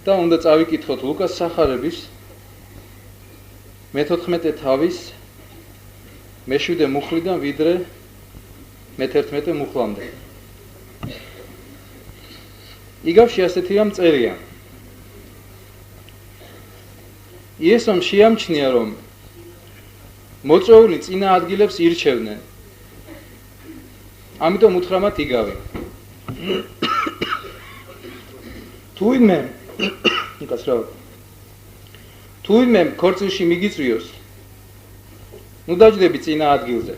და უნდა წავიკითხოთ ლუკას სახარების მე-14 თავის მე-7 მუხლიდან ვიდრე მე-11 მუხლამდე. იგავში ასეთია მწერია. იესომ შეამჩნია, რომ მოწვეული წინა ადგილებს ირჩევდნენ. ამიტომ უთხრა მათ იგავი. თუინმე ქორწილში მიგიწვიოს, ნუ დაჯდები წინა ადგილზე.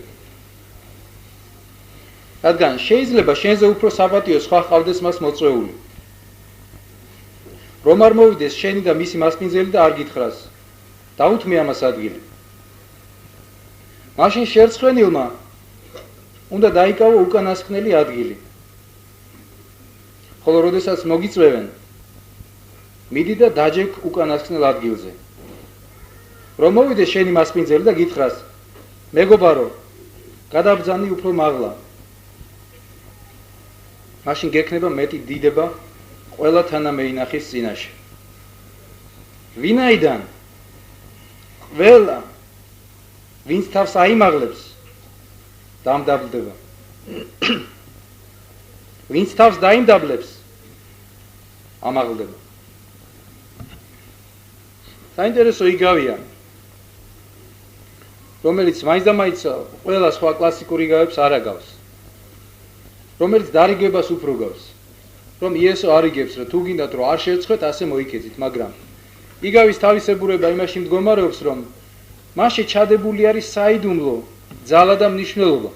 რადგან შეიძლება შენზე უფრო საპატიო სხვა ჰყავდეს მას მოწვეული. რომ არ მოვიდეს შენი და მისი მასპინძელი და არ გითხრას, დაუთმე ამას ადგილი. მაშინ შერცხვენილმა უნდა დაიკავო უკანასკნელი ადგილი. ხოლო როდესაც მოგიწვევენ, მიდი და დაჯექ უკანასკნელ ადგილზე. რომ მოვიდეს შენი მასპინძელი და გითხრას, მეგობარო, გადაბრძანი უფრო მაღლა. მაშინ გექნება მეტი დიდება ყველა თანამეინახის წინაშე. ვინაიდან ყველა ვინც თავს აიმაღლებს, დამდაბლდება. ვინც თავს დაიმდაბლებს, ამაღლდება. საინტერესო იგავია, რომელიც მაინც ყველა სხვა კლასიკურ იგავებს არ აგავს, რომელიც დარიგებას უფრო გავს, რომ იესო არიგებს, რომ თუ გინდათ რომ არ შეეცხვეთ, ასე მოიქეძით, მაგრამ იგავის თავისებურება იმაში მდგომარეობს, რომ მასში ჩადებული არის საიდუმლო ძალა და მნიშვნელობა,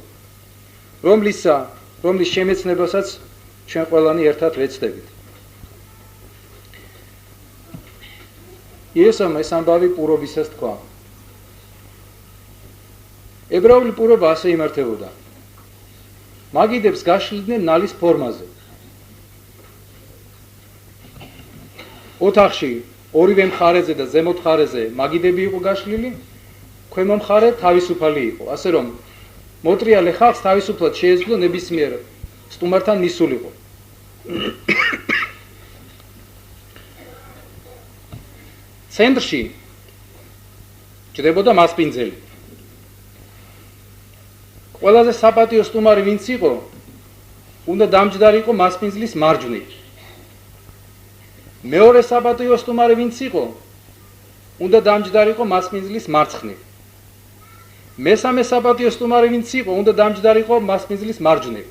რომლის შემეცნებასაც ჩვენ ყველანი ერთად ვეცდებით. იესომ ეს ამბავი პურობისას თქვა. ებრაული პურობა ასე იმართებოდა. მაგიდებს გაშლიდნენ ნალის ფორმაზე. ოთახში ორივე მხარეზე და ზემოთ მხარეზე მაგიდები იყო გაშლილი, ქვემო მხარე თავისუფალი იყო, ასე რომ მოტრიალე ხალხს თავისუფლად შეეძლო ნებისმიერ სტუმართან მისულიყო. ცენტრში ჯდებოდა მასპინძელი. ყველაზე საპატიო სტუმარი ვინც იყო, უნდა დამჯდარიყო მასპინძლის მარჯვნივ. მეორე საპატიო სტუმარი ვინც იყო, უნდა დამჯდარიყო მასპინძლის მარცხნივ. მესამე საპატიო სტუმარი ვინც იყო, უნდა დამჯდარიყო მასპინძლის მარჯვნივ.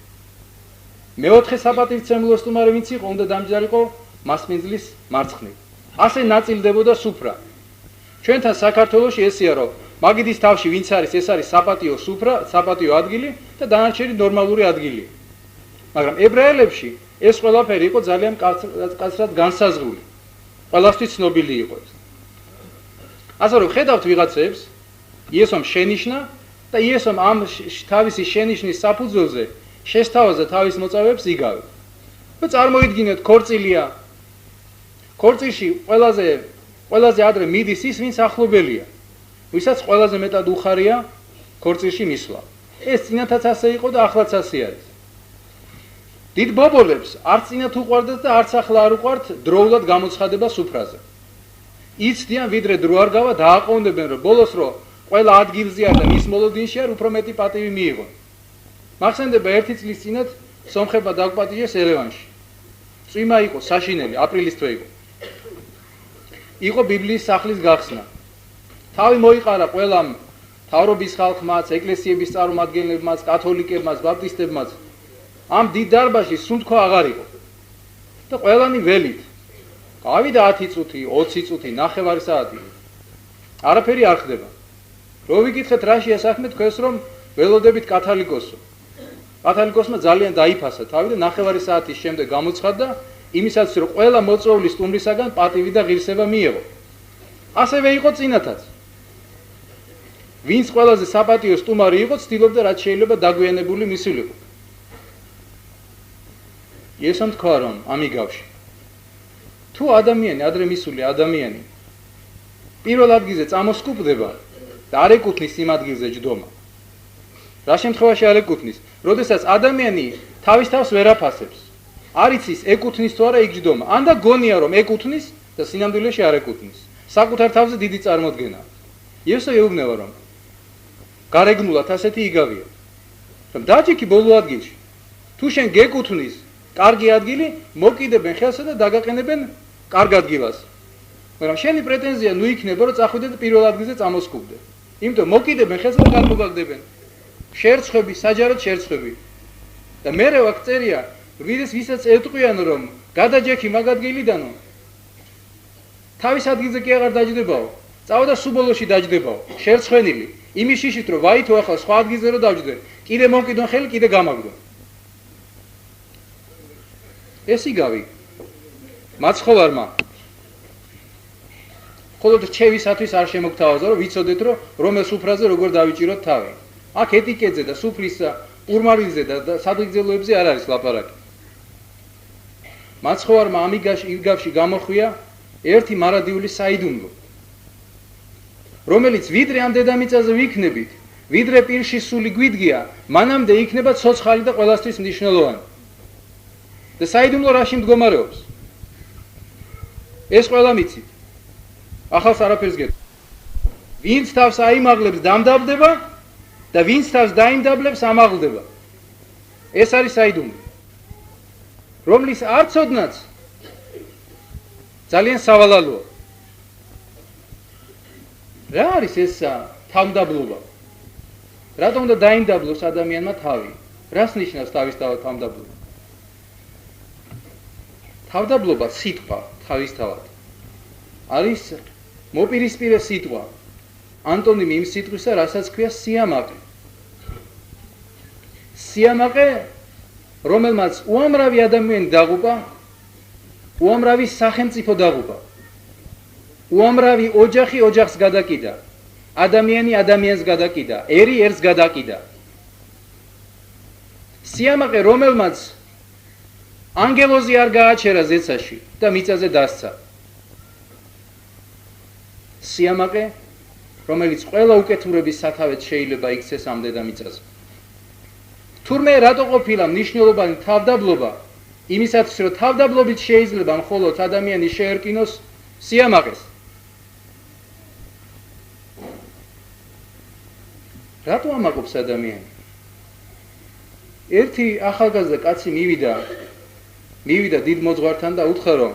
მეოთხე საპატივცემულო სტუმარი ვინც იყო, უნდა დამჯდარიყო მასპინძლის მარცხნივ. ასე ნაწილდებოდა სუფრა. ჩვენთან საქართველოში ესეა, რომ მაგიდის თავში ვინც არის, ეს არის საპატიო სუფრა, საპატიო ადგილი და დანარჩენი ნორმალური ადგილი. მაგრამ ებრაელებში ეს ყველაფერი იყო ძალიან კაცრად განსაზღვრული. ყველასთვის ცნობილი იყო ეს. ასე რომ ხედავთ ვიღაცებს, იესომ შენიშნა და იესომ ამ თავისი შენიშნის საფუძველზე შესთავაზა თავის მოწავეებს იგავი. და წარმოიდგინეთ, ქორწილია. ქორწილში ყველაზე ადრე მიდის ის, ვინც ახლობელია, ვისაც ყველაზე მეტად უხარია ქორწილში მისვლა. ეს წინათაც ასე იყო და ახლაც ასე არის. დიდ ბობოლებს არც წინათ უყვარდათ და არც ახლა არ უყვართ დროულად გამოცხადება სუფრაზე. იცდიან, ვიდრე დრო არ გავა, დააყოვნებენ, რომ ბოლოს რო ყველა ადგილზე არ და მის მოლოდინში არ უფრო მეტი პატივი მიიღო. მახსენდება ერთი წლის წინათ სომხებმა დაგვპატიჟეს ერევანში. წვიმა იყო, საშინელი, აპრილის თვე იყო. იყო ბიბლიის სახლის გახსნა. თავი მოიყარა ყველამ თავრობის ხალხმაც, ეკლესიების წარმომადგენლებმაც, კათოლიკებმაც, ბაპტისტებმაც. ამ დიდ დარბაზში სუნთქვა აღარ იყო. და ყველანი ველით. გავიდა 10 წუთი, 20 წუთი, 9 საათი. არაფერი არ ხდება. რო ვიკითხეთ რაშია საქმე, თქვენს რომ ველოდებით კათოლიკოსო. კათოლიკოსმა ძალიან დაიფასა თავი და 9 საათის შემდეგ გამოცხადდა იმისაც, რომ ყველა მოწვეული სტუმრისაგან პატივი და ღირსება მიიღო. ასევე იყო წინათაც. ვინც ყველაზე საპატიო სტუმარი იყო, ცდილობდა რაც შეიძლება დაგვიანებული მისულიყო. იესომ თქვა, რომ ამიგავში თუ ადამიანი, ადრე მისული ადამიანი პირველ ადგილზე წამოსკუპდება და არ ეკუთვნის იმ ადგილზე ჯდომა. რა შემთხვევაში არ ეკუთვნის? როდესაც ადამიანი თავის თავს ვერ აფასებს. არის ის ეკუთვნის თუ არა იქ ჯდომა. ან და გონია რომ ეკუთვნის და სინამდვილეში არ ეკუთვნის. საკუთარ თავზე დიდი წარმოდგენა. იესო ეუბნება რომ გარეგნულად ასეთი იგავია. რომ დაჯექი ბოლო ადგილში. თუ შენ გეკუთვნის კარგი ადგილი, მოკიდებენ ხელსა და დაგაყენებენ კარგ ადგილას. მაგრამ შენი პრეტენზია ნუ იქნება რომ წახვიდე და პირველ ადგილზე წამოსკუბდე. იმიტომ მოკიდებენ ხელსა და გამოგაგდებენ. შერცხვები, საჯაროდ შერცხვები. და მერე აქ წერია, ვისაც ეტყვიან რომ გადაჯექი მაგ ადგილიდანო. თავის ადგილზე კი აღარ დაჯდებაო. წავა და სულ ბოლოში დაჯდებაო. შერცხვენილი. იმის შიშით რომ ვაითო ახლა სხვა ადგილზე რომ დავჯდე, კიდე მომკიდონ ხელი, კიდე გამაგდო. ეს იგავი მაცხოვარმა მხოლოდ რჩევისათვის არ შემოგთავაზა რომ ვიცოდეთ რომ რომელ სუფრაზე როგორ დავიჭიროთ თავი. აქ ეტიკეტზე და სუფრის ურმარილზე და სადღეგრძელოებზე არ არის ლაპარაკი. მაცხოვარმა ამ იგავში გამოხვია ერთი მარადიული საიდუმლო, რომელიც ვიდრე ამ დედამიწაზე ვიქნებით, ვიდრე პირში სული გვიდგია, მანამდე იქნება ცოცხალი და ყველასთვის მნიშვნელოვანი. და საიდუმლო რაში მდგომარეობს? ეს ყველა მიცით. ახალს არაფერს გეტყვი. ვინც თავს აიმაღლებს დამდაბდება და ვინც თავს დაიმდაბლებს ამაღლდება. ეს არის საიდუმლო. რომლის არ ცოდნაც ძალიან სავალალოა. რა არის ეს თავმდაბლობა? რატომ უნდა დაიმდაბლოს ადამიანმა თავი? რას ნიშნავს თავისთავად თავმდაბლობა? თავდაბლობა სიტყვა თავისთავად არის მოპირისპირე სიტყვა, ანტონიმი იმ სიტყვისა, რასაც ქვია სიამაყე. სიამაყე, რომელმაც უამრავი ადამიანი დაღუპა, უამრავი სახელმწიფო დაღუპა, უამრავი ოჯახი ოჯახს გადაკიდა, ადამიანი ადამიანს გადაკიდა, ერი ერს გადაკიდა. სიამაყე, რომელმაც ანგელოზი არ გააჩერა ზეცაში და მიწაზე დასცა. სიამაყე, რომელიც ყველა უკეთურების სათავეც შეიძლება იქცეს ამ დედამიწაზე. თურმე რატო ყოფილა მნიშვნელოვანი თავდაბლობა? იმისათვის რომ თავდაბლობით შეიძლება მხოლოდ ადამიანი შეერკინოს სიამაყეს. რატო ამაყობს ადამიანი? ერთი ახალგაზრდა კაცი მივიდა დიდ მოძღვართან და უთხრა რომ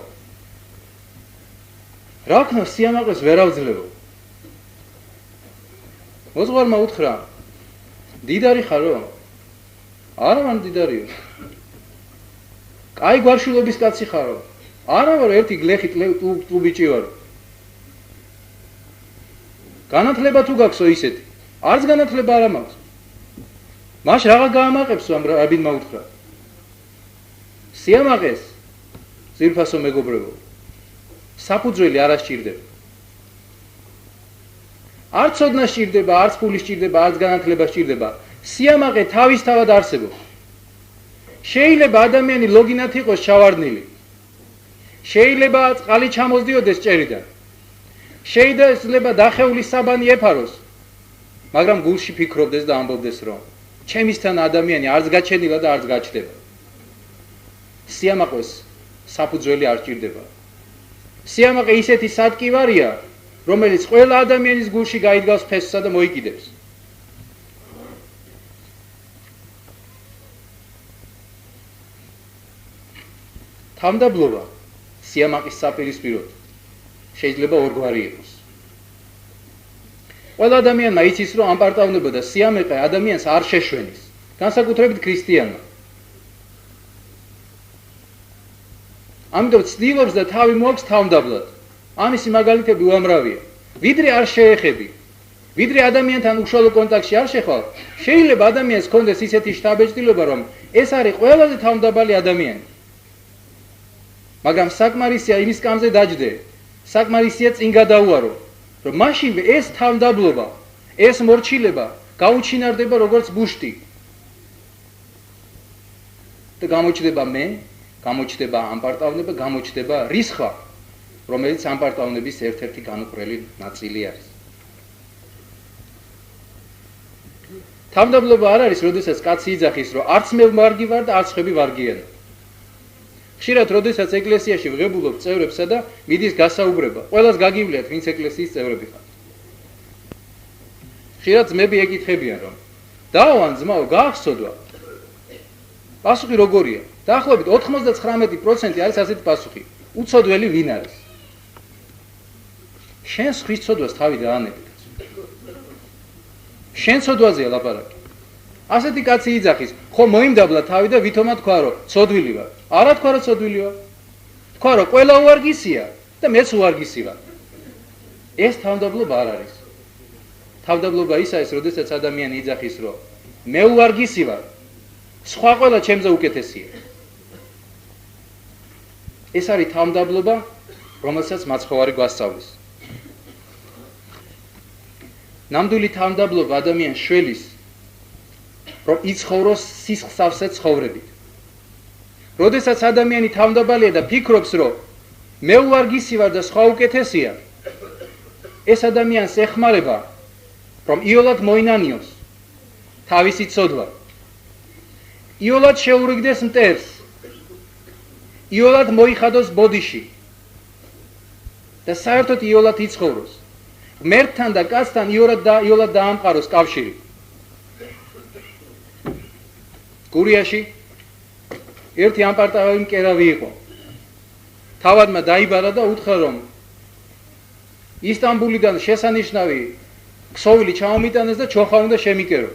რა ქნა სიამაყეს ვერ ავძლებო. მოძღვარმა უთხრა დიდარი ხარო? არა მან დიდარიო. კაი გვარშულობის კაცი ხარო? არა ვარ, ერთი გლეხი ტუბიჭი ვარ. განათლება თუ გაქვსო ისეთი? არც განათლება არ მაქვს. მაშ რაღა გაამაყებსო ამ რაბინმა უთხრა. სიამაყეს ძირფასო მეგობრებო, საფუძველი არ ასჭირდება. არც ცოდნა სჭირდება, არც ფული სჭირდება, არც განათლება სჭირდება. სიამაყე თავისთავად არსებობს. შეიძლება ადამიანი ლოგინად იყოს ჩავარდნილი. შეიძლება წყალი ჩამოსდიოდეს ჭერიდან. შეიძლება დახეული საბანი ეფაროს. მაგრამ გულში ფიქრობდეს და ამბობდეს რომ ჩემისთან ადამიანი არც გაჩენილა და არც გაჩდება. სიამაყეს საფუძველი არ სჭირდება. სიამაყე ისეთი სადგივარია, რომელიც ყველა ადამიანის გულში გაიდგავს ფესსა და მოიკიდებს. თავმდაბლობა სიამაყის საპირისპიროდ შეიძლება ორგვარი იყოს. ყველა ადამიანმა იცის რომ ამპარტავნება და სიამაყე ადამიანს არ შეშვენის, განსაკუთრებით ქრისტიანმა. ამიტომ ცდილობს და თავი მოაქვს თავმდაბლად. ამისი მაგალითები უამრავია. ვიდრე არ შეეხები, ვიდრე ადამიანთან უშუალო კონტაქტში არ შეხვალ, შეიძლება ადამიანს ჰქონდეს ისეთი შთაბეჭდილება, რომ ეს არის ყველაზე თავმდაბალი ადამიანი. მაგრამ საკმარისია იმის კამზე დაჯდე, საკმარისია წინ გადაუარო, რომ მაშინვე ეს თავმდაბლობა, ეს მორჩილება გაუჩინარდება როგორც ბუშტი. და გამოჩნდება მე, გამოჩნდება ამპარტავნება, გამოჩნდება რისხვა, რომელიც ამპარტავნების ერთ-ერთი განუყრელი ნაწილი არის. თავმდაბლობა არ არის, როდესაც კაცი იძახის, რომ არც მე ვარგი ვარ და არც ხები ვარგიანო. ხშირად როდესაც ეკლესიაში ვღებულობ წევრებსა და მიდის გასაუბრება, ყველას გაგივლიათ, ვინც ეკლესიის წევრები ხართ. ხშირად ძმები ეკითხებიან, რომ დავან ძმაო, გაახსოვდა. პასუხი როგორია? დაახლოებით 99% არის ასეთი პასუხი. უცოდველი ვინ არის? შენ ხვის ცოდვას თავი დაანები. შენ ცოდვაზეა ლაპარაკი. ასეთი კაცი იძახის, ხო მოიმდაბლა თავი და ვითომა თქვა, რომ ცოდვილი ვარ. არა თქვა, რომ ცოდვილი ვარ. თქვა, რომ ყველა უარგისია და მეც უარგისი ვარ. ეს თავდაბლობა არ არის. თავდაბლობა ისა ის, როდესაც ადამიანი იძახის, რომ მე უარგისი ვარ. სხვა ყველა ჩემზე უკეთესია. ეს არის თავდაბლობა, რომელსაც მაცხოვარი გვასწავლის. ნამდვილი თავდაბლობა ადამიანს შველის, რომ იცხოვროს სისხლსავსე ცხოვრებით. როდესაც ადამიანი თავდაბალია და ფიქრობს, რომ მე უარგისი ვარ და სხვა უკეთესია, ეს ადამიანს ეხმარება, რომ იოლად მოინანიოს თავისი ცოდვა. იოლად შეურიგდეს მტერს. იოლად მოიხადოს ბოდიში. და საერთოდ იოლად იცხოვროს. ღმერთთან და კაცთან იოლად დაამყაროს კავშირი. გურიაში ერთი ამპარტავი მკერავი იყო. თავადმა დაიბარა და უთხრა, რომ ისტანბულიდან შესანიშნავი ქსოვილი ჩამომიტანეს და ჩოხა უნდა შემიკერო.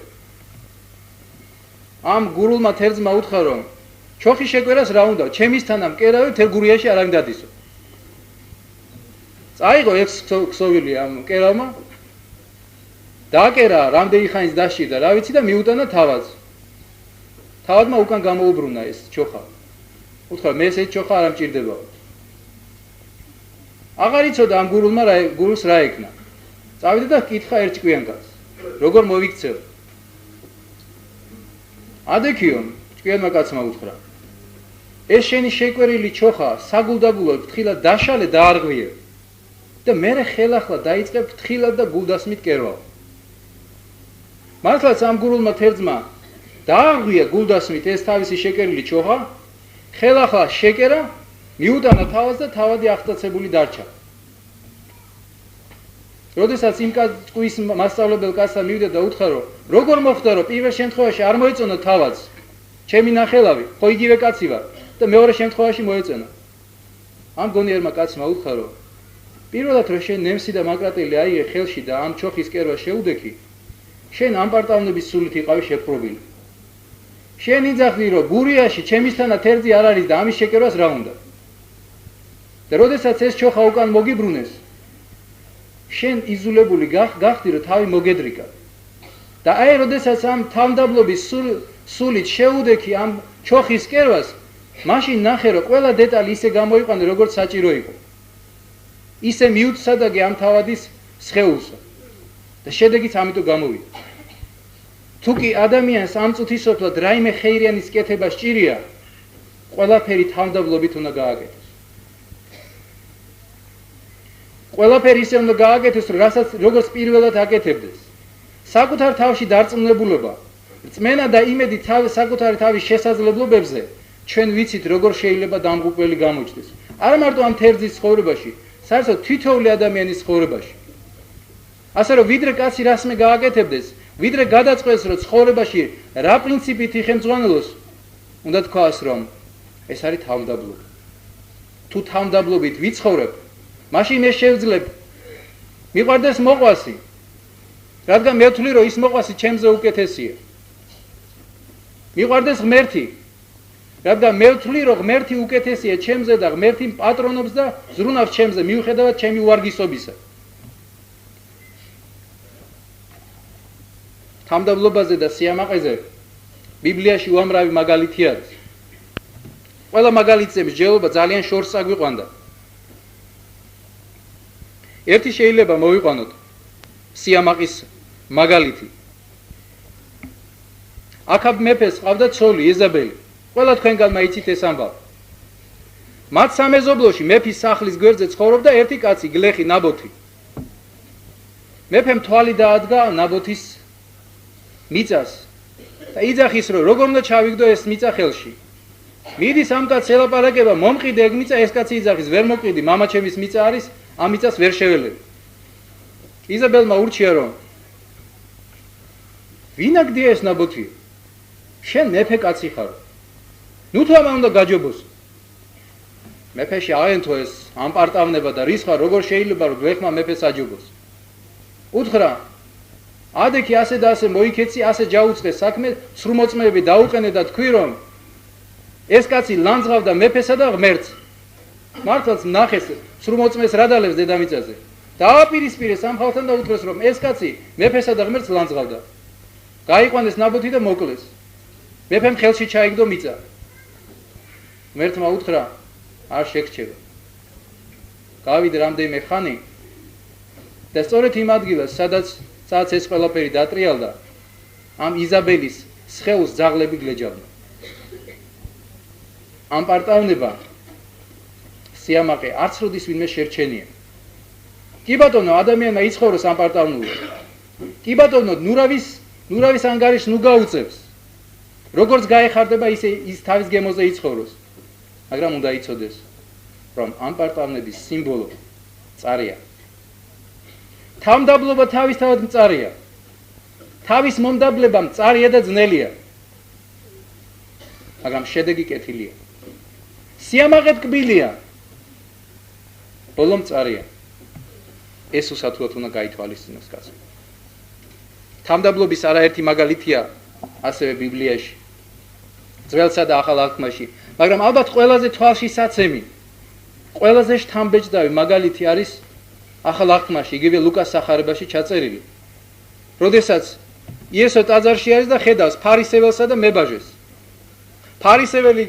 ამ გურულმა თერძმა უთხრა, რომ ჩოხი შეკვერას რა უნდა, ჩემისთანა მკერავი თელ გურიაში არ ამდადისო. წაიღო ეს ქსოვილი ამ მკერავმა, დააკერა რამდენი ხანის დასჭირდა, რა ვიცი და მიუტანა თავადს. თავადმა უკან გამოუბრუნა ეს ჩოხა. უთხრა, მე ეს ჩოხა არ ამჭირდება. აღარ იცოდა ამ გურულს რა ეკნა. წავიდა და კითხა ერთ ჭკვიან კაცს, როგორ მოვიქცევ? ადექიო, ჭკვიანმა კაცმა უთხრა, ეს შენი შეკვერილი ჩოხა საგულდაგულოდ ფრთხილად დაშალე და არღვიე და მერე ხელახლა დაიწყე ფრთხილად და გულდასმით კერვა. მართლაც ამ გურულმა თერძმა დაარღვია გულდასმით ეს თავისი შეკვერილი ჩოხა, ხელახლა შეკერა, მიუტანა თავს და თავადი აღწაცებული დარჩა. როდესაც იმ კაცის მასწავლებელ კაცთან მივიდა და უთხრა, რომ როგორ მოხდა, რომ პირველ შემთხვევაში არ მოეწონა თავადს, ჩემი ნახელავი, ხო იგივე კაცი ვარ და მეორე შემთხვევაში მოეწონა. ამ გონიერმა კაცმა უთხრა, რომ პირველად რომ შენ ნემსი და მაკრატელი აიღე ხელში და ამ ჩოხის კერვა შეუდექი, შენ ამპარტავნების სულით იყავი შეპყრობილი. შენ იძახდი, რომ გურიაში ჩემისთანა თერძი არ არის და ამის შეკერვას რა უნდა. და როდესაც ეს ჩოხა უკან მოგიბრუნეს, შენ იზულებული გახდი, რომ თავი მოგედრიკა. და აი როდესაც ამ თავდაბლობის სულით შეუდექი ამ ჩოხის კერვას, მაშინ ნახე, რომ ყველა დეტალი ისე გამოიყვანე, როგორც საჭირო იყო. ისე მიუცადაგე ამ თავადის სხეულსა. და შედეგიც ამიტომ გამოვიდა. თუკი ადამიანს ამ წუთისოფლად რაიმე ხეირიანის კეთება სჭირია, ყველაფერი თავდაბლობით უნდა გააკეთოს. ყველაფერი ისე უნდა გააკეთოს, რასაც როგორც პირველად აკეთებდეს. საკუთარ თავში დარწმუნებულობა, რწმენა და იმედი საკუთარი თავის შესაძლებლობებზე, ჩვენ ვიცით, როგორ შეიძლება დამღუპველი გამოჩნდეს. არა მარტო ამ თერძის ცხოვრებაში, საერთოდ თითოეული ადამიანის ცხოვრებაში. ასე რომ ვიდრე კაცი რასმე გააკეთებდეს, ვიდრე გადაწყვეტს, რომ ცხოვრებაში რა პრინციპით იხელმძღვანელოს, უნდა თქვას, რომ ეს არის თავდაბლობა. თუ თავდაბლობით ვიცხოვრებ, მაშინ მე შევძლებ მიყვარდეს მოყვასი, რადგან მე ვთვლი, რომ ის მოყვასი ჩემზე უკეთესია. მიყვარდეს ღმერთი, რადგან მე ვთვლი, რომ ღმერთი უკეთესია ჩემზე და ღმერთი პატრონობს და ზრუნავს ჩემზე მიუხედავად ჩემი უარგისობისა. თავდაბლობაზე და სიამაყეზე ბიბლიაში უამრავი მაგალითი არის. ყველა მაგალითების ჯერობა ძალიან შორს აგვიყვანდა. ერთი შეიძლება მოვიყვანოთ სიამაყის მაგალითი. აქაბ მეფეს ყავდა ცოლი ეზაბელი. ყველა თქვენგანმა იცით ეს ამბავი. მათ სამეზობლოში მეფის სახლის გვერდზე ცხოვრობდა ერთი კაცი, გლეხი ნაბოთი. მეფემ თვალი დაადგა ნაბოთის მიწას და იძახის, რომ როგორ უნდა ჩავიგდო ეს მიწა ხელში. მიდის ამ კაცს ელაპარაკება, მომყიდე ეგ მიწა, ეს კაცი იძახის, ვერ მოკიდი, მამა ჩემის მიწა არის, ამ მიწას ვერ შეველები. იზაბელმა ურჩია რომ ვინაგდია ეს ნაბოთი? შენ მეფე კაცი ხარ. ნუ თუ ამა უნდა გაჯობოს. მეფეში აენთო ეს ამპარტავნება და რისხა როგორ შეიძლება რომ გვეხმა მეფეს აჯობოს. უთხრა ადექი ასე და ასე მოიქეცი, ასე ჯაუწყე საქმე, სრუმოწმეები დაუყენე და თქვი რომ ეს კაცი ლანძღავდა მეფესა და ღმერთს. მართლაც ნახეს სრუმოწმეს რა დალევს დედამიწაზე. დააპირისპირეს ამ ხალხთან და უთხრეს რომ ეს კაცი მეფესა და ღმერთს ლანძღავდა. გაიყვანეს ნაბოთი და მოკლეს. მეფემ ხელში ჩაიგდო მიწა. ღმერთმა უთხრა არ შეგრჩება. გავიდე რამდენიმე ხანი და სწორედ იმ ადგილას, სადაც ეს ყველაფერი დატრიალდა, ამ იზაბელის სხეულს ძაღლები გლეჯავდა. ამ პარტავნება სიამაყე არც როდის ვინმე შერჩენია. კი ბატონო, ადამიანმა იცხოვროს ამ პარტავნულად. კი ბატონო, ნურავის ანგარიშს ნუ გაუწევს. როგორც გაეხარდება, ისე ის თავის გემოზე იცხოვროს. მაგრამ უნდა იცოდეს, რომ ამ პარტავნების სიმბოლო წარია. თავმდაბლობა თავისთავად მწარია. თავის მომდაბლებამ წარია და ძნელია. მაგრამ შედეგი კეთილია. სიამაყე ტკბილია. ბოლომ წარია. ეს უსათუოდ უნდა გაითვალისწინოს კაცო. თავმდაბლობის არაერთი მაგალითია ასევე ბიბლიაში. ძველსა და ახალ აღთქმაში, მაგრამ ალბათ ყველაზე თვალშისაცემი, ყველაზე შთამბეჭდავი მაგალითი არის ახალ აღთქმაში, იგივე ლუკას სახარებაში ჩაწერილი. როდესაც იესო ტაძარში არის და ხედავს ფარისეველსა და მებაჟეს. ფარისეველი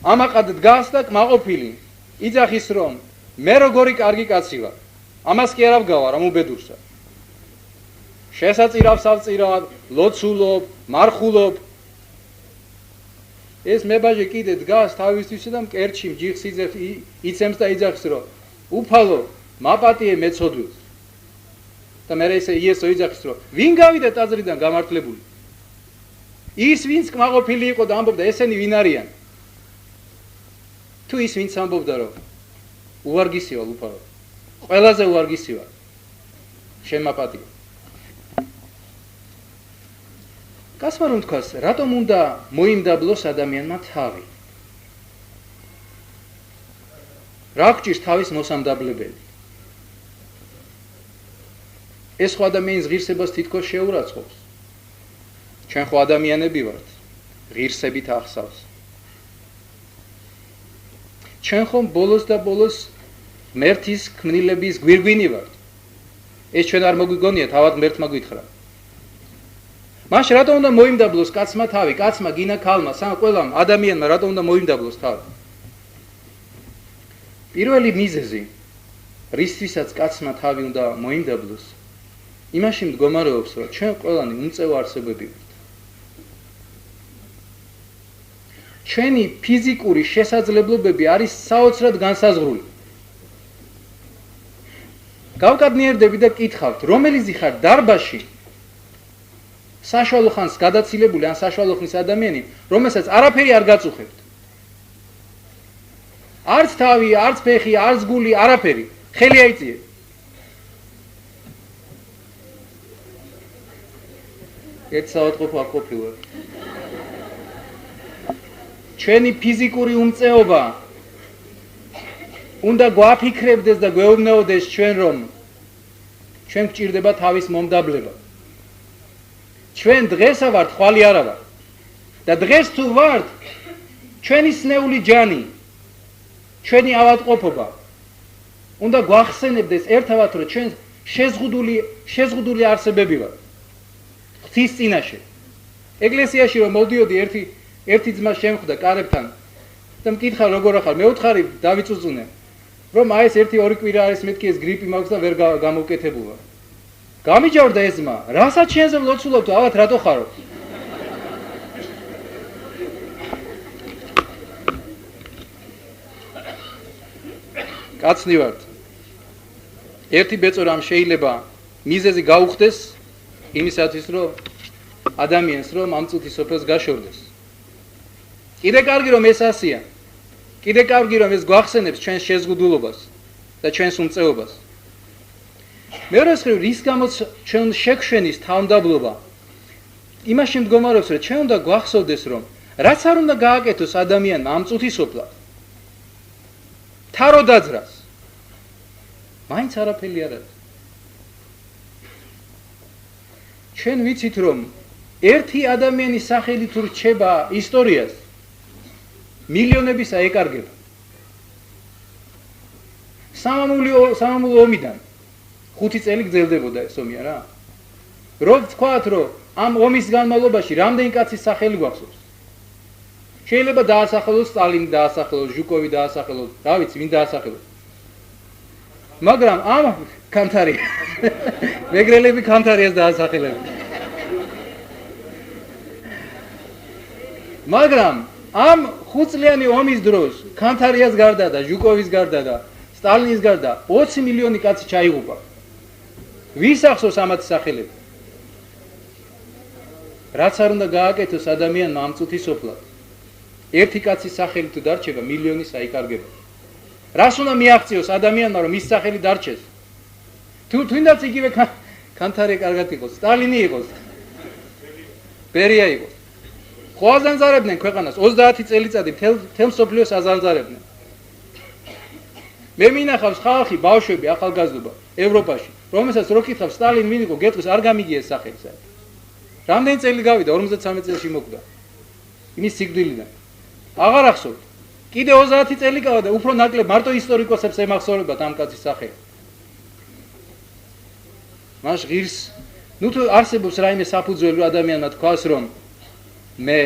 ამაყად დგას და კმაყოფილი, იძახის რომ მე როგორი კარგი კაცი ვარ. ამას კი არ ავგავარ ამ უბედურსა. შესაწირავს ავწირავ, ლოცულობ, მარხულობ. ეს მებაჟე კიდე დგას თავისთვის და მკერჩი ჯიხს იცემს და იძახის რომ უფალო მაპატიე მეცოდვილს. და მე ესე იესო იძახის რომ ვინ გავიდა ტაძრიდან გამართლებული? ის ვინც კმაყოფილი იყო და ამბობდა ესენი ვინ არიან? თუ ის ვინც ამბობდა რომ უვარგისი ვარ უფალო, ყველაზე უვარგისი ვარ, შემაპატიე. კაცმა რომ თქვას, რატომ უნდა მოიმდაბლოს ადამიანმა თავი? რა გჭირს თავის მოსამდაბლებელი? ეს ხო ადამიანის ღირსებას თითქოს შეურაცხყოფს. ჩვენ ხო ადამიანები ვართ, ღირსებით ახსავს. ჩვენ ხომ ბოლოს და ბოლოს ღმერთის ქმნილების გვირგვინი ვართ. ეს ჩვენ არ მოგვიგონია, თავად ღმერთმა გვითხრა. მაშ რატომ უნდა მოიმდაბლოს კაცმა თავი, კაცმა, გინა ქალმა, ყველამ ადამიანმა რატომ უნდა მოიმდაბლოს თავი? პირველი მიზეზი, რისთვისაც კაცმა თავი უნდა მოიმდაბლოს, იმაში მდგომარეობს, რომ ჩვენ ყველანი უმწევ არსებები ვართ. ჩვენი ფიზიკური შესაძლებლობები არის საოცრად განსაზღვრული. გავკადნიერდები და კითხავთ, რომელი ხარ დარბაში საშუალო ხანს გადაცილებული ან საშუალო ხნის ადამიანი, რომელსაც არაფერი არ გაწუხებთ. არც თავი, არც ფეხი, არც გული, არაფერი. ხელი აიწიე. ერთ საავადმყოფო არ ყოფილა. ჩვენი ფიზიკური უმწეობა უნდა გვაფიქრებდეს და გვეუბნეოდეს ჩვენ რომ ჩვენ გვჭირდება თავის მომდაბლება. ჩვენ დღესა ვართ, ხვალე არა ვართ. და დღეს თუ ვართ, ჩვენი სნეული ჯანი, ჩვენი ავადმყოფობა უნდა გვახსენებდეს ერთავად, რომ ჩვენ შეზღუდული არსებები ვართ. ღვთის წინაშე. ეკლესიაში რომ მოვდიოდი ერთი ძმა შემხვდა კარებთან და მკითხა როგორ ახარ, მე უთხარი დავიწუწუნე, რომ აი ეს 1-2 კვირა არის მეთქი ეს გრიპი მაქვს და ვერ გამოვკეთებულა. გამიჯავდა ეს ძმა, რასაც შენზე ვლოცულობ, ალბათ რატო ხარო? კაცნი ვართ. ერთი ბეწორამ შეიძლება მიზეზი გაუხდეს იმისათვის, რომ ადამიანს რომ ამ წუთის სოფელს გაშორდეს. კიდე კარგი რომ ეს ასია. კიდე კარგი რომ ეს გვახსენებს ჩვენს შეზღუდულობას და ჩვენს უმწეობას. მეორე მხრივ რის გამოც ჩვენ შეგვშენის თავმდაბლობა იმაში მდგომარეობს რომ ჩვენ უნდა გვახსოვდეს რომ რაც არ უნდა გააკეთოს ადამიანმა ამ წუთისოფლად თარო დაძრას მაინც არაფერი არ არის. ჩვენ ვიცით რომ ერთი ადამიანის სახელი თუ რჩება ისტორიას მილიონებისა ეკარგება. სამამულო ომიდან 5 წელი გრძელდებოდა ეს ომი არა? რო ვთქვათ რომ ამ ომის განმავლობაში რამდენი კაცის სახელი გვახსოვს? შეიძლება დაასახელოს სტალინი, დაასახელოს ჟუკოვი, დაასახელოს, რა ვიცი, ვინ დაასახელოს. მაგრამ ამ კანთარი მეგრელები კანთარიას დაასახელებენ. მაგრამ ამ 5 წლიანი ომის დროს კანთარიას გარდა და ჟუკოვის გარდა და სტალინის გარდა 20 მილიონი კაცი ჩაიღუპა. ვის ახსოვს ამათი სახელები? რაც არ უნდა გააკეთოს ადამიანმა ამ წუთისოფლად ერთი კაცის სახელი თუ დარჩება მილიონი საიკარგება. რას უნდა მიაღწიოს ადამიანმა რომ ის სახელი დარჩეს? თუნდაც იგივე კანთარი კარგად იყოს, სტალინი იყოს, ბერია იყოს. ხო აზანზარებდნენ ქვეყანას 30 წელიწადი მთელ მსოფლიოს აზანზარებდნენ. მე მინახავს ხალხი, ბავშვები, ახალგაზრდობა ევროპაში, რომელსაც რო კითხავ სტალინი ვინ იყო, გეტყვის არ გამიგია ეს სახელი საერთოდ. რამდენი წელი გავიდა? 53 წელში მოკვდა. იმის სიკვდილიდან. აღარ ახსოვთ. კიდე 30 წელი გავიდა, უფრო ნაკლებ მარტო ისტორიკოსებს ემახსოვრებათ ამ კაცის სახელი. მას ღირს, ნუ თუ არსებობს რაიმე საფუძველი ადამიანმა თქვას რომ მე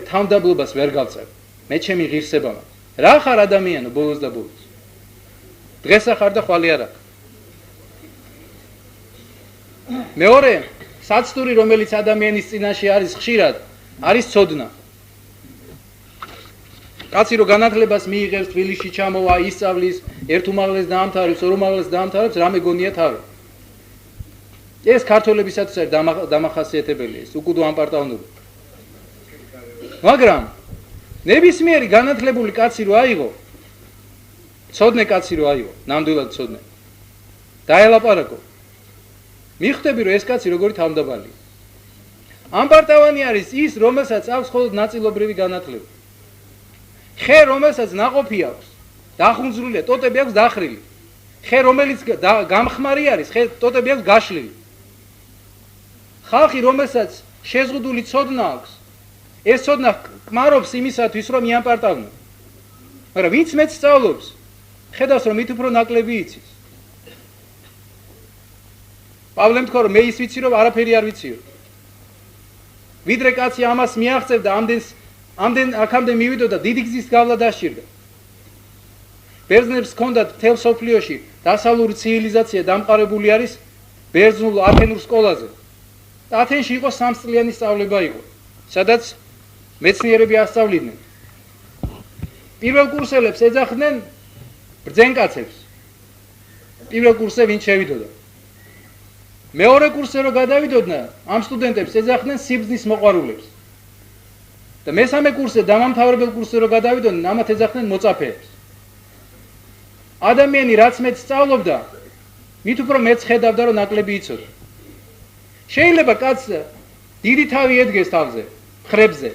თავმდაბლობას ვერ გავწევ. მე ჩემი ღირსება მაქვს. რა ხარ ადამიანო ბოლოს და ბოლოს? დღესა ხარ და ხვალე არა. მეორე საცდური რომელიც ადამიანის წინაშე არის ხშირად არის ცოდნა. კაცი რო განათლებას მიიღებს, თბილისში ჩამოვა, ისწავლის, ერთ უმაღლეს დაამთავრებს, ორ უმაღლეს დაამთავრებს, რამე გონია თავი. ეს ქართველებისათვის არის დამახასიათებელი ეს უკუდო ამპარტავნობა. მაგრამ ნებისმიერი განათლებული კაცი რო აიღო, ცოდნე კაცი რო აიღო, ნამდვილად ცოდნე. დაელაპარაკო. მიხვდები რომ ეს კაცი როგორი თავმდაბალია. ამპარტავანი არის ის, რომელსაც აქვს მხოლოდ ნაწილობრივი განათლება. ხე რომელსაც ნაყოფი აქვს, დახუნძრულია, ტოტები აქვს დახრილი. ხე რომელიც გამხმარი არის, ხე ტოტები აქვს გაშლილი. ხალხი რომელსაც შეზღუდული ცოდნა აქვს, ეს ცოდნა კმარობს იმისათვის რომ იამპარტავნო. მაგრამ ვინც მეც სწავლობს, ხედავს რომ მით უფრო ნაკლები იცის. პავლემ თქვა რომ მე ის ვიცი რომ არაფერი არ ვიციო. ვიდრე კაცი ამას მიაღწევდა, ამდენ აქამდე მივიდოდა, დიდი გზის გავლა დასჭირდა. ბერძნებს ჰქონდათ მთელ სოფლიოში დასავლური ცივილიზაცია დამყარებული არის ბერძნულ ათენურ სკოლაზე. ათენში იყო 3 წლიანი სწავლება იყო, სადაც მეცნიერები ასწავლიდნენ. პირველ კურსელებს ეძახდნენ ბრძენკაცებს. პირველ კურსზე ვინ შევიდოდა. მეორე კურსზე რო გადავიდოდნენ, ამ სტუდენტებს ეძახდნენ სიბრძნის მოყვარულებს. და მესამე კურსზე დამამთავრებელ კურსზე რო გადავიდოდნენ, ამათ ეძახდნენ მოწაფეებს. ადამიანი რაც მეც სწავლობდა, მით უფრო მეც ხედავდა რომ ნაკლები იცოდა. შეიძლება კაც დიდი თავი ედგეს თავზე, ხრებზე.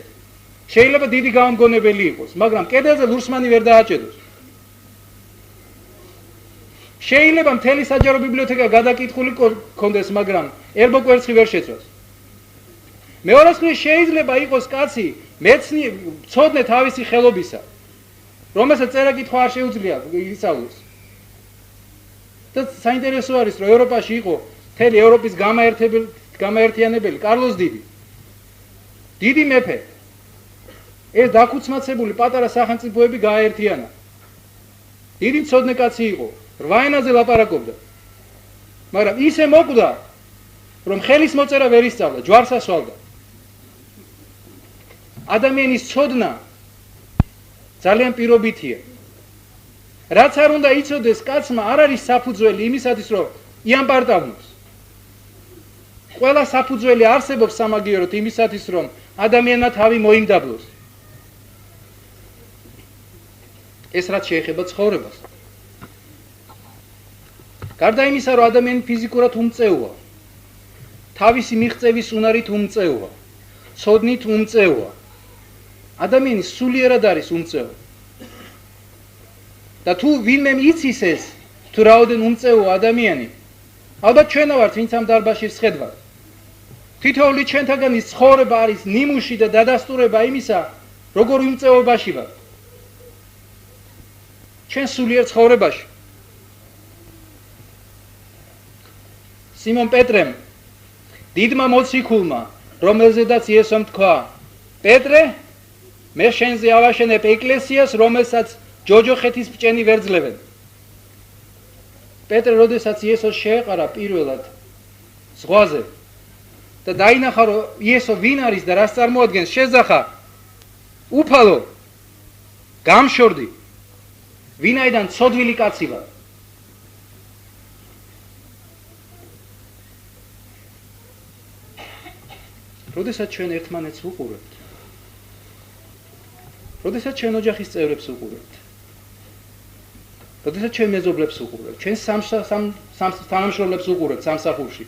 შეიძლება დიდი გამომგონებელი იყოს, მაგრამ კედელზე ლურსმანი ვერ დააჭედოს. შეიძლება მთელი საჯარო ბიბლიოთეკა გადაკითხული კონდეს, მაგრამ ერბო კვერცხი ვერ შეცვას. მეორე მხრივ შეიძლება იყოს კაცი ცოდნე თავისი ხელობისა, რომელსაც წერა-კითხვა არ შეუძლია ისწავლოს. და საინტერესო არის, რომ ევროპაში იყო მთელი ევროპის გამაერთიანებელი კარლოს დიდი. დიდი მეფე. ეს დაქუცმაცებული პატარა სახელმწიფოები გააერთიანა. დიდი ცოდნე კაცი იყო, 8 ენაზე ლაპარაკობდა. მაგრამ ისე მოკვდა, რომ ხელის მოწერა ვერ ისწავლა, ჯვარს ასვალდა. ადამიანის ცოდნა ძალიან პირობითია. რაც არ უნდა იცოდეს კაცმა, არ არის საფუძველი იმისათვის, რომ იამპარტავნოს. ყველა საფუძველი არსებობს სამაგიეროდ იმისათვის, რომ ადამიანმა თავი მოიმდაბლოს. ეს რაც შეეხება ცხოვრებას. გარდა იმისა, რომ ადამიანი ფიზიკურად უმწეოა, თავისი მიღწევის უნარით უმწეოა, ცოდნით უმწეოა, ადამიანი სულიერად არის უმწეო. და თუ ვინმე იცის ეს, თუ რაოდენ უმწეოა ადამიანი, ალბათ ჩვენა ვართ, ვინც ამ დარბაზში ვსხედავთ. თითოეული ჩვენთაგანის ცხოვრება არის ნიმუში და დადასტურება იმისა, როგორ უმწეობაში ვართ. ჩვენ სულიერ ცხოვრებაში. სიმონ პეტრემ, დიდმა მოციქულმა, რომელზედაც იესომ თქვა, პეტრე, მე შენზე ავაშენებ ეკლესიას, რომელსაც ჯოჯოხეთის ბჭენი ვერ ძლევენ. პეტრე, როდესაც იესოს შეეყარა პირველად ზღვაზე და დაინახა, რომ იესო ვინ არის და რას წარმოადგენს, შეძახა, უფალო, გამშორდი, ვინაიდან ცოდვილი კაცი ვარ. როდესაც ჩვენ ერთმანეთს ვუყურებთ, როდესაც ჩვენ ოჯახის წევრებს ვუყურებთ, როდესაც ჩვენ მეზობლებს ვუყურებთ, ჩვენ თანამშრომლებს ვუყურებთ სამსახურში,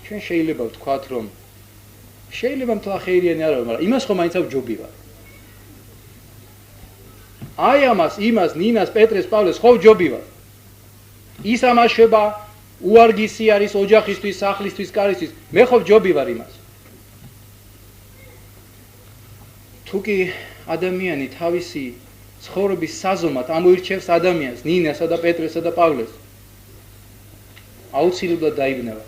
ჩვენ შეიძლება ვთქვათ, რომ შეიძლება მთლა ხეირიანი არ ვარ, მაგრამ იმას ხომ მაინც ვჯობი ვარ. აი ამას, იმას, ნინას, პეტრეს, პავლეს ხო ვჯობი ვარ. ის ამაშება უარგისი არის ოჯახისთვის, სახლისთვის, კარისთვის, მე ხო ვჯობი ვარ იმას. თუკი ადამიანი თავისი ცხოვრების საზომად ამოირჩევს ადამიანს, ნინასა და პეტრესა და პავლეს, აუცილებლად დაიბნევა.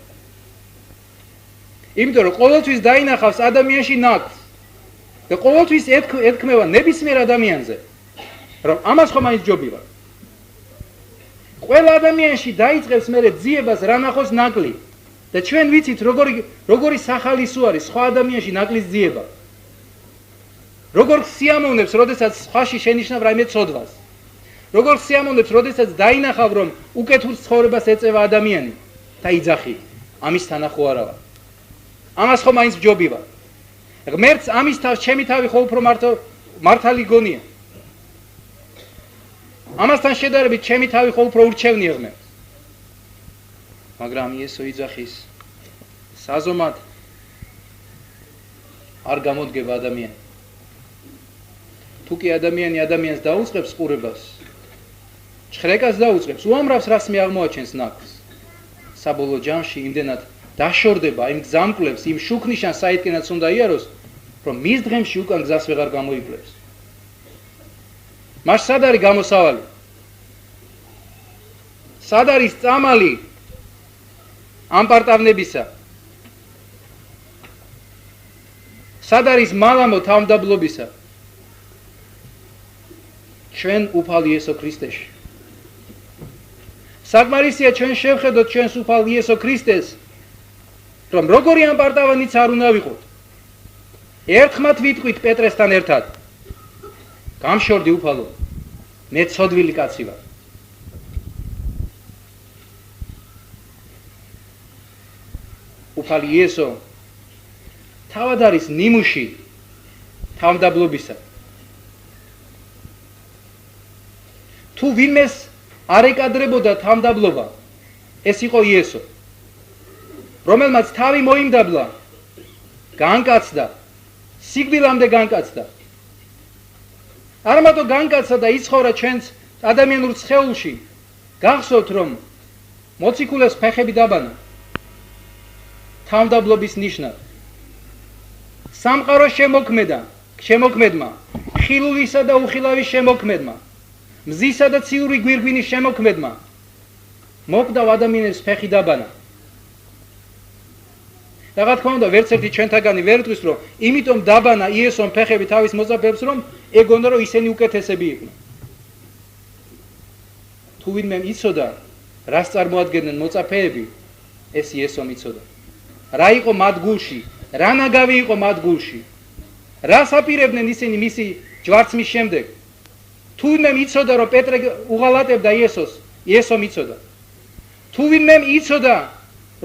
იმიტომ რომ ყოველთვის დაინახავს ადამიანში ნაკლს და ყოველთვის ეთქმევა ნებისმიერ ადამიანზე, რომ ამას ხომ მაინც ჯობი ვარ. ყველა ადამიანში დაიწყებს მერე ძიებას რა ნახოს ნაკლი და ჩვენ ვიცით როგორი სახალისო არის სხვა ადამიანში ნაკლის ძიება. როგორ სიამოვნებს, როდესაც სხვაში შენიშნავ რაიმე ცოდვას. როგორ სიამოვნებს, როდესაც დაინახავ, რომ უკეთურ ცხოვრებას ეწევა ადამიანი და იძახი, ამის თანახო არა ვარ. ამას ხომ მაინც ვჯობი ვარ. ღმერთს ამის თავს ჩემი თავი ხო უფრო მართალი გონია. ამასთან შედარებით ჩემი თავი ხო უფრო ურჩევნია ღმერთს. მაგრამ იესო იძახის საზომად არ გამოდგება ადამიანი. თუ კი ადამიანი ადამიანს დაუწყებს ყურებას, ჭხრეკას დაუწყებს, უამრავს რას მე აღმოაჩენს ნაკლს. საბოლოო ჯამში იმდენად დაშორდება იმ გზამკვლევს, იმ შუქნიშანს, საიდკენაც უნდა იაროს, რომ მის დღემში უკან გზას ვეღარ გამოიკლებს. მას სად არის გამოსავალი? სად არის წამალი ამ პარტავნებისა? სად არის მალამო თავმდაბლობისა? ჩვენ უფალ იესო ქრისტეში. საკმარისია ჩვენ შევხედოთ ჩვენს უფალ იესო ქრისტეს, რომ როგორი ამ პარტავანიც არ უნდა ვიყოთ. ერთხმად ვიტყვით პეტრესთან ერთად, გამშორდი უფალო, მე ცოდვილი კაცი ვარ. უფალი იესო თავად არის ნიმუში თავმდაბლობისა. თუ ვინმეს არ ეკადრებოდა თავმდაბლობა, ეს იყო იესო, რომელმაც თავი მოიმდაბლა, განკაცდა, სიკვდილამდე განკაცდა. არ მარტო განკაცდა და იცხოვრა ჩვენს ადამიანურ სხეულში. გახსოვთ, რომ მოციქულებს ფეხები დაბანა თავმდაბლობის ნიშნად. სამყარო შემოქმედმა, ხილულისა და უხილავის შემოქმედმა, მზისა და ციური გვირგვინის შემოქმედმა მოკდავ ადამიანებს ფეხი დაბანა. და რა თქმა უნდა, ვერც ერთი ჩვენთაგანი ვერ იტყვის, რომ იმიტომ დაბანა იესომ ფეხები თავის მოწაფეებს, რომ ეგონა, რომ ისინი უკეთესები იყვნენ. თუ ვინმე იცოდა, რას წარმოადგენენ მოწაფეები, ეს იესომ იცოდა. რა იყო მათ გულში, რა ნაგავი იყო მათ გულში, რას აპირებდნენ ისინი მისი ჯვარცმის შემდეგ. თუ ვინმე იცოდა, რომ პეტრე უღალატებდა იესოს, იესომ იცოდა. თუ ვინმე იცოდა,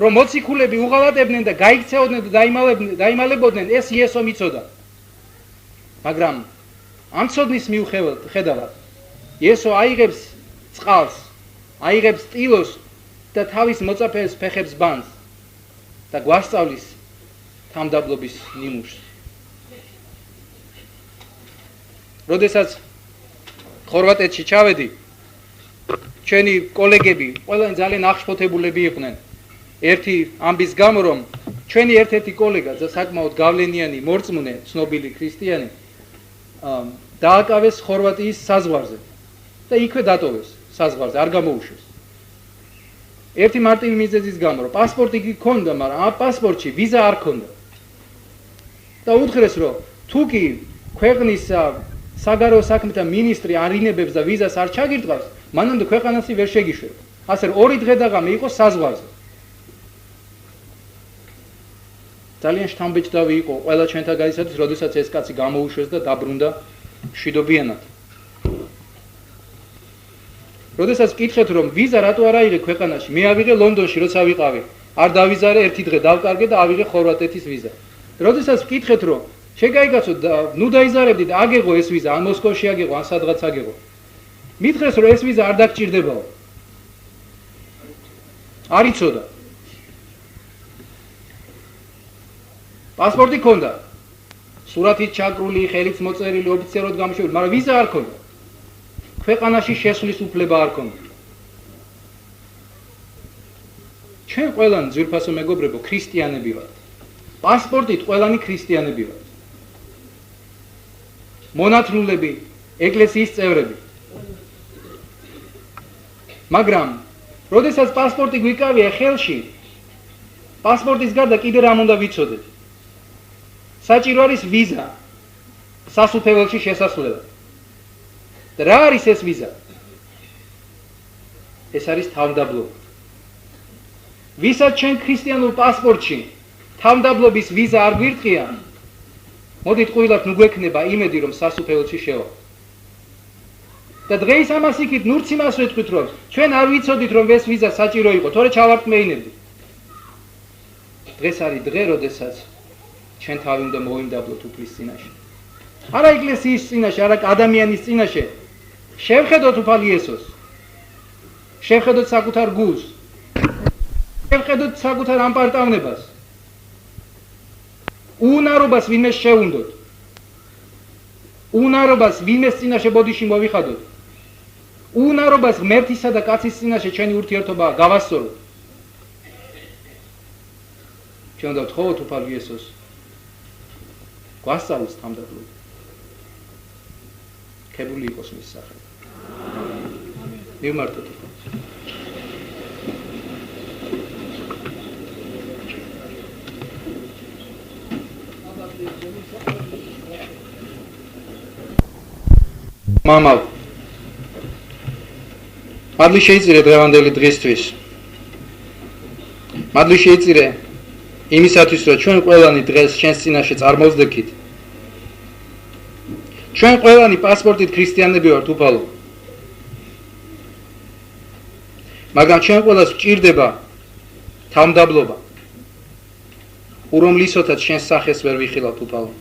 რომ მოციქულები უღალატებდნენ და გაიქცეოდნენ და დაიმალებოდნენ, ეს იესომ იცოდა. მაგრამ ამ ცოდნის მიუხედავად იესო აიღებს წყალს, აიღებს ტილოს და თავის მოწაფეებს ფეხებს ბანს და გვასწავლის თამდაბლობის ნიმუშს. როდესაც ხორვატეთში ჩავედი, ჩვენი კოლეგები ყველანი ძალიან აღშფოთებულები იყვნენ. ერთი ამბის გამო, რომ ჩვენი ერთ-ერთი კოლეგა, საკმაოდ გავლენიანი, მორწმუნე, ცნობილი ქრისტიანი, დააკავეს ხორვატიის საზღვარზე და იქვე დატოვეს საზღვარზე, არ გამოუშვეს. ერთი მარტივი მიზეზის გამო, რომ პასპორტი გქონდა, მაგრამ ამ პასპორტში ვიზა არ ქონდა. და უთხრეს, რომ თუ კი ქვეყნის საგარეო საქმეთა მინისტრი არინებებს და ვიზას არ ჩაგირტყავს, მანამდე ქვეყანასი ვერ შეგიშვებ. ასე რომ 2 დღე და ღამე იყო საზღვარზე. ძალიან შთამბეჭდავი იყო ყველა ჩვენთან გადასათვის, როდესაც ეს კაცი გამოუშვეს და დაბრუნდა მშვიდობიანად. როდესაც ვკითხეთ, რომ ვიზა რატო არ აიღე ქვეყანაში, მე ავიღე ლონდონში, როცა ვიყავი, არ დავიზარე, 1 დღე დავკარგე და ავიღე ხორვატეთის ვიზა. როდესაც ვკითხეთ, რომ შეგაიგაცოთ და ნუ დაიზარებდით, აგეღო ეს ვიზა, ან მოსკოვში აგეღო, ან სადღაც აგეღო. მითხრეს, რომ ეს ვიზა არ დაგჭირდებაო. არ იცოდა. პასპორტი ქონდა. სურათით ჩაკრული, ხელით მოწერილი, ოფიციალურად გამოშვებული, მაგრამ ვიზა არ ქონდა. ქვეყანაში შესვლის უფლება არ ქონდა. ჩვენ ყველანი ძვირფასო მეგობრებო, ქრისტიანები ვართ. პასპორტით ყველანი ქრისტიანები ვართ. მონათლულები, ეკლესიის წევრები. მაგრამ, როდესაც პასპორტი გვიკავია ხელში, პასპორტის გარდა კიდე რამ უნდა ვიცოდეთ? საჭირო არის ვიზა სასუფეველში შესასვლელად. და რა არის ეს ვიზა? ეს არის თავმდაბლობა. ვისაც ჩვენ ქრისტიანულ პასპორტში თავმდაბლობის ვიზა არ გვირტყია, მოდით ყვილად ნუ გვექნება იმედი, რომ სასუფეველში შევა. და დღეს ამას იქით ნურც იმას ვეთქვით, რომ ჩვენ არ ვიცოდით, რომ ეს ვიზა საჭირო იყო, თორე ჩავარწმეინებდით. დღეს არის დღე, როდესაც ჩვენ თავი უნდა მოვიმდაბლოთ უფლის წინაშე. არა ეკლესიის წინაშე, არა ადამიანის წინაშე. შევხედოთ უფალ იესოს. შევხედოთ საკუთარ გულს. შევხედოთ საკუთარ ამპარტავნებას. უნარობას ვინმეს შევუნდოთ. უნარობას ვინმეს წინაშე ბოდიში მოვიხადოთ. უნარობას ღმერთისა და კაცის წინაშე ჩვენი ურთიერთობა გავასწოროთ. ჩვენ უნდა ვთხოვოთ უფალ იესოს გვასწავლოს თამდაბლობა. ქებული იყოს მის სახელით. მივმართოთ. მამალ, მადლი შეიწირე დღევანდელი დღისთვის. მადლი შეიწირე იმისათვის, რომ ჩვენ ყველანი დღეს შენს წინაშე წარმოვსდექით. ჩვენ ყველანი პასპორტით ქრისტიანები ვართ უფალო. მაგრამ ჩვენ ყველას ვჭირდება თავმდაბლობა. ურომლისოთაც შენს სახეს ვერ ვიხილავთ უფალო.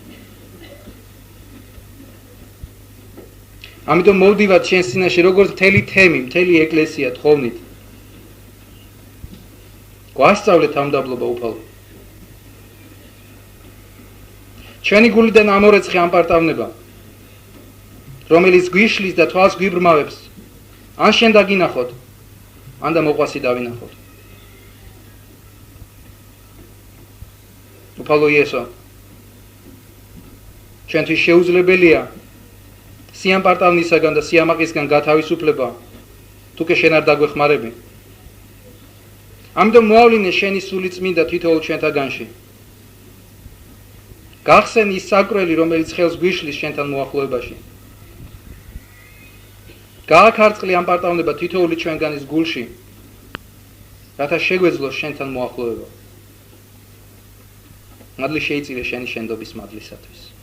ამიტომ მოვდივართ შენს წინაშე როგორც მთელი თემი, მთელი ეკლესია თხოვნით. გვასწავლე თავმდაბლობა უფალო. ჩვენი გულიდან ამორეცხე ამპარტავნება, რომელიც გვიშლის და თვალს გვიბრმავებს, ან შენ დაგინახოთ, ან და მოყვასი დავინახოთ. უფალო იესო, ჩვენთვის შეუძლებელია სიამპარტავნისაგან და სიამაყისგან გათავისუფლება, თუკი შენ არ დაგვეხმარები. ამიტომ მოავლინე შენი სული წმინდა თითოეულ ჩვენთაგანში. გახსენი ის საკვრელი, რომელიც ხელს გვიშლის შენთან მოახლოებაში. გააქარწყლი ამპარტავნება თითოეული ჩვენგანის გულში, რათა შეგვეძლოს შენთან მოახლოება. მადლი შეიწირე შენი შენდობის მადლისათვის.